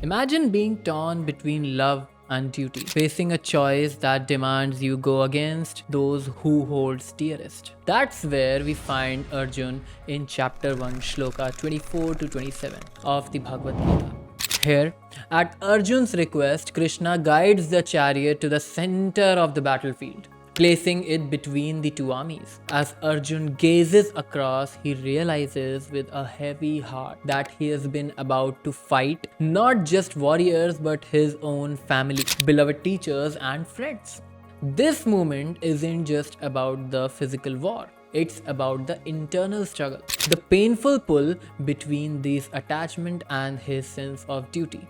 Imagine being torn between love and duty, facing a choice that demands you go against those who holds dearest. That's where we find Arjun in chapter 1, Shloka 24 to 27 of the Bhagavad Gita. Here, at Arjun's request, Krishna guides the chariot to the center of the battlefield, placing it between the two armies. As Arjun gazes across, he realizes with a heavy heart that he has been about to fight not just warriors but his own family, beloved teachers, and friends. This moment isn't just about the physical war. It's about the internal struggle, the painful pull between these attachment and his sense of duty.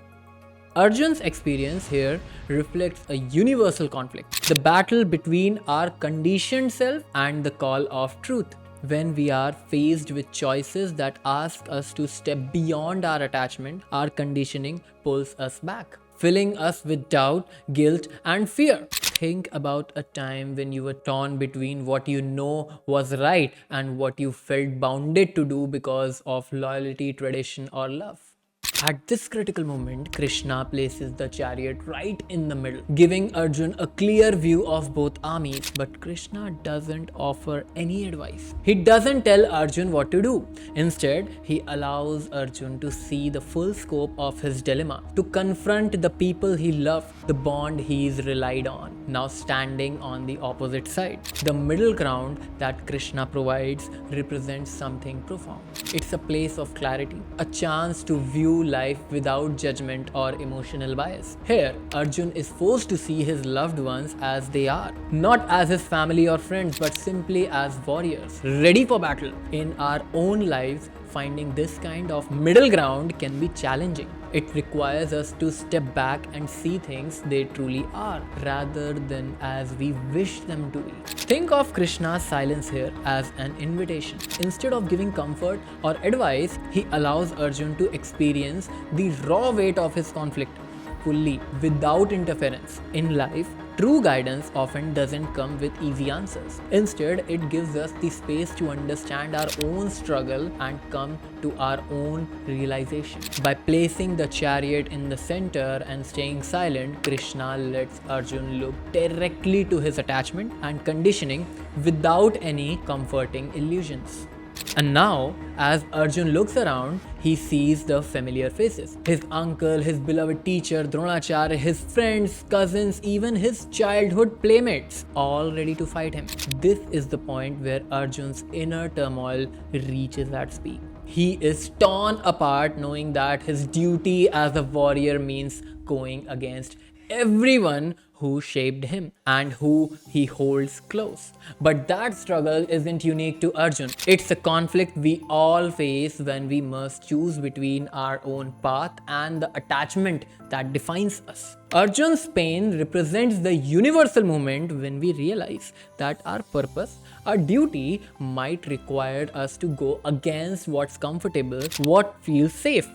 Arjun's experience here reflects a universal conflict, the battle between our conditioned self and the call of truth. When we are faced with choices that ask us to step beyond our attachment, our conditioning pulls us back, filling us with doubt, guilt, and fear. Think about a time when you were torn between what you know was right and what you felt bounded to do because of loyalty, tradition, or love. At this critical moment, Krishna places the chariot right in the middle, giving Arjun a clear view of both armies. But Krishna doesn't offer any advice. He doesn't tell Arjun what to do. Instead, he allows Arjun to see the full scope of his dilemma, to confront the people he loved, the bond he's relied on, now standing on the opposite side. The middle ground that Krishna provides represents something profound. It's a place of clarity, a chance to view life without judgment or emotional bias. Here, Arjun is forced to see his loved ones as they are, not as his family or friends, but simply as warriors, ready for battle. In our own lives, finding this kind of middle ground can be challenging. It requires us to step back and see things they truly are, rather than as we wish them to be. Think of Krishna's silence here as an invitation. Instead of giving comfort or advice, he allows Arjun to experience the raw weight of his conflict fully, without interference. In life, true guidance often doesn't come with easy answers. Instead, it gives us the space to understand our own struggle and come to our own realization. By placing the chariot in the center and staying silent, Krishna lets Arjun look directly to his attachment and conditioning without any comforting illusions. And now, as Arjun looks around, he sees the familiar faces. His uncle, his beloved teacher, Dronacharya, his friends, cousins, even his childhood playmates, all ready to fight him. This is the point where Arjun's inner turmoil reaches its peak. He is torn apart knowing that his duty as a warrior means going against everyone who shaped him and who he holds close. But that struggle isn't unique to Arjun. It's a conflict we all face when we must choose between our own path and the attachment that defines us. Arjun's pain represents the universal moment when we realize that our purpose, our duty, might require us to go against what's comfortable, what feels safe.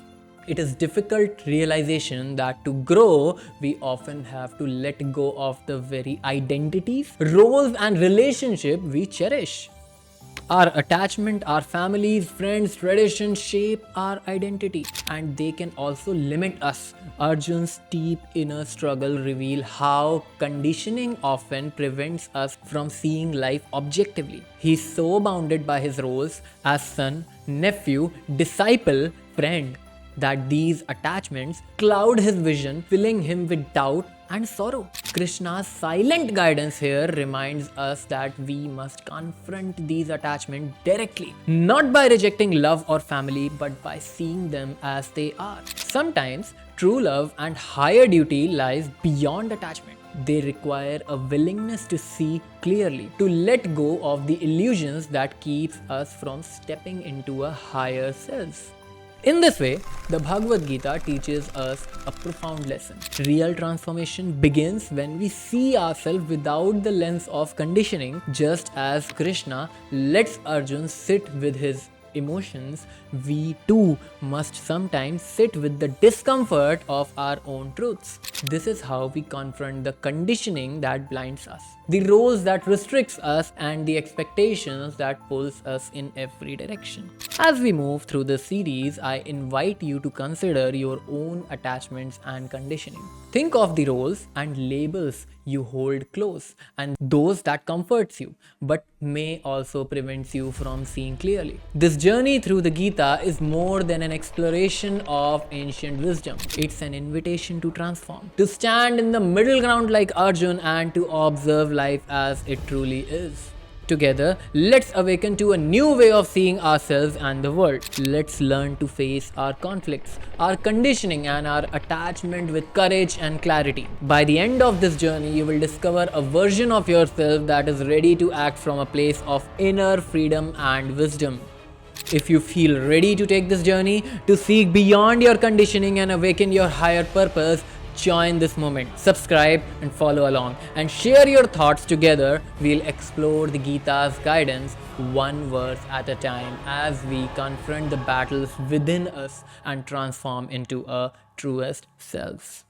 It is difficult realization that to grow, we often have to let go of the very identities, roles, and relationships we cherish. Our attachment, our families, friends, traditions shape our identity, and they can also limit us. Arjun's deep inner struggle reveal how conditioning often prevents us from seeing life objectively. He's so bounded by his roles as son, nephew, disciple, friend, that these attachments cloud his vision, filling him with doubt and sorrow. Krishna's silent guidance here reminds us that we must confront these attachments directly, not by rejecting love or family, but by seeing them as they are. Sometimes, true love and higher duty lies beyond attachment. They require a willingness to see clearly, to let go of the illusions that keeps us from stepping into a higher self. In this way, the Bhagavad Gita teaches us a profound lesson. Real transformation begins when we see ourselves without the lens of conditioning, just as Krishna lets Arjun sit with his emotions, we too must sometimes sit with the discomfort of our own truths. This is how we confront the conditioning that blinds us, the roles that restricts us, and the expectations that pulls us in every direction. As we move through this series, I invite you to consider your own attachments and conditioning. Think of the roles and labels you hold close and those that comforts you but may also prevents you from seeing clearly. This journey through the Gita is more than an exploration of ancient wisdom. It's an invitation to transform, to stand in the middle ground like Arjun, and to observe life as it truly is. Together, let's awaken to a new way of seeing ourselves and the world. Let's learn to face our conflicts, our conditioning, and our attachment with courage and clarity. By the end of this journey, you will discover a version of yourself that is ready to act from a place of inner freedom and wisdom. If you feel ready to take this journey, to seek beyond your conditioning and awaken your higher purpose, join this moment. Subscribe and follow along and share your thoughts. Together we'll explore the Gita's guidance one verse at a time as we confront the battles within us and transform into our truest selves.